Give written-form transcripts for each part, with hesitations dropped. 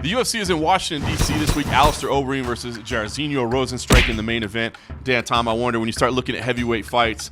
The UFC is in Washington, D.C. this week. Alistair Overeem versus Jairzinho Rozenstruik in the main event. Dan, Tom, I wonder, when you start looking at heavyweight fights,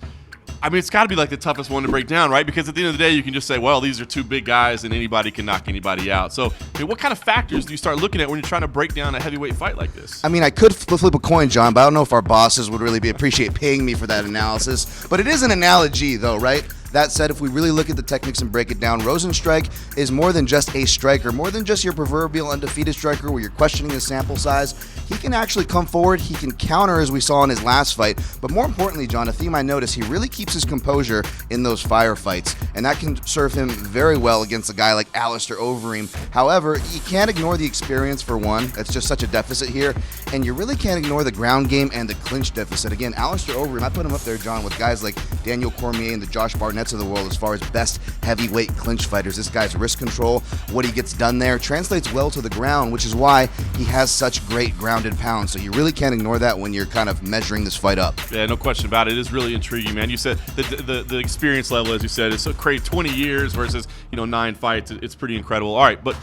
I mean, it's got to be like the toughest one to break down, right? Because at the end of the day, you can just say, well, these are two big guys and anybody can knock anybody out. So, I mean, what kind of factors do you start looking at when you're trying to break down a heavyweight fight like this? I mean, I could flip a coin, John, but I don't know if our bosses would really appreciate paying me for that analysis. But it is an analogy, though, right? That said, if we really look at the techniques and break it down, Rozenstruik is more than just a striker, more than just your proverbial undefeated striker where you're questioning the sample size. He can actually come forward, he can counter as we saw in his last fight, but more importantly, John, a theme I noticed, he really keeps his composure in those firefights, and that can serve him very well against a guy like Alistair Overeem. However, you can't ignore the experience for one, that's just such a deficit here, and you really can't ignore the ground game and the clinch deficit. Again, Alistair Overeem, I put him up there, John, with guys like Daniel Cormier and the Josh Barnetts of the world as far as best heavyweight clinch fighters. This guy's wrist control, what he gets done there, translates well to the ground, which is why he has such great grounded pounds. So you really can't ignore that when you're kind of measuring this fight up. Yeah, no question about it. It is really intriguing, man. You said the experience level, as you said, is so crazy. 20 years versus 9 fights. It's pretty incredible. All right, but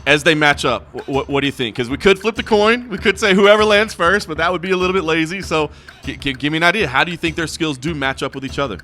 as they match up, what do you think? Because we could flip the coin. We could say whoever lands first, but that would be a little bit lazy. So give me an idea. How do you think their skills do match up with each other?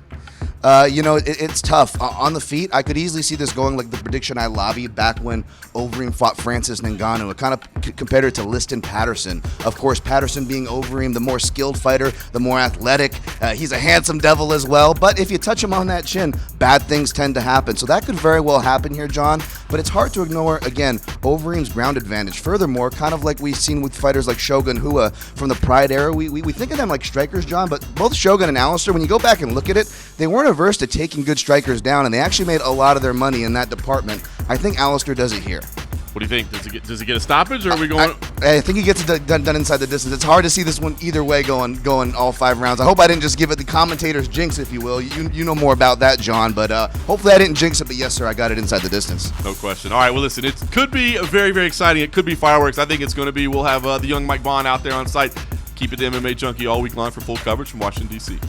It's tough. On the feet, I could easily see this going like the prediction I lobbied back when Overeem fought Francis Ngannou. It kind of compared it to Liston Patterson. Of course, Patterson being Overeem, the more skilled fighter, the more athletic. He's a handsome devil as well. But if you touch him on that chin, bad things tend to happen. So that could very well happen here, John. But it's hard to ignore, again, Overeem's ground advantage. Furthermore, kind of like we've seen with fighters like Shogun Rua from the Pride era, we think of them like strikers, John, but both Shogun and Alistair, when you go back and look at it, they weren't averse to taking good strikers down, and they actually made a lot of their money in that department. I think Alistair does it here. What do you think? Does he get a stoppage, or are we going? I think he gets it done inside the distance. It's hard to see this one either way going all 5 rounds. I hope I didn't just give it the commentator's jinx, if you will. You know more about that, John, but hopefully I didn't jinx it, but yes, sir, I got it inside the distance. No question. All right, well, listen, it could be very, very exciting. It could be fireworks. I think it's going to be. We'll have the young Mike Vaughn out there on site. Keep it the MMA Junkie all week long for full coverage from Washington, D.C.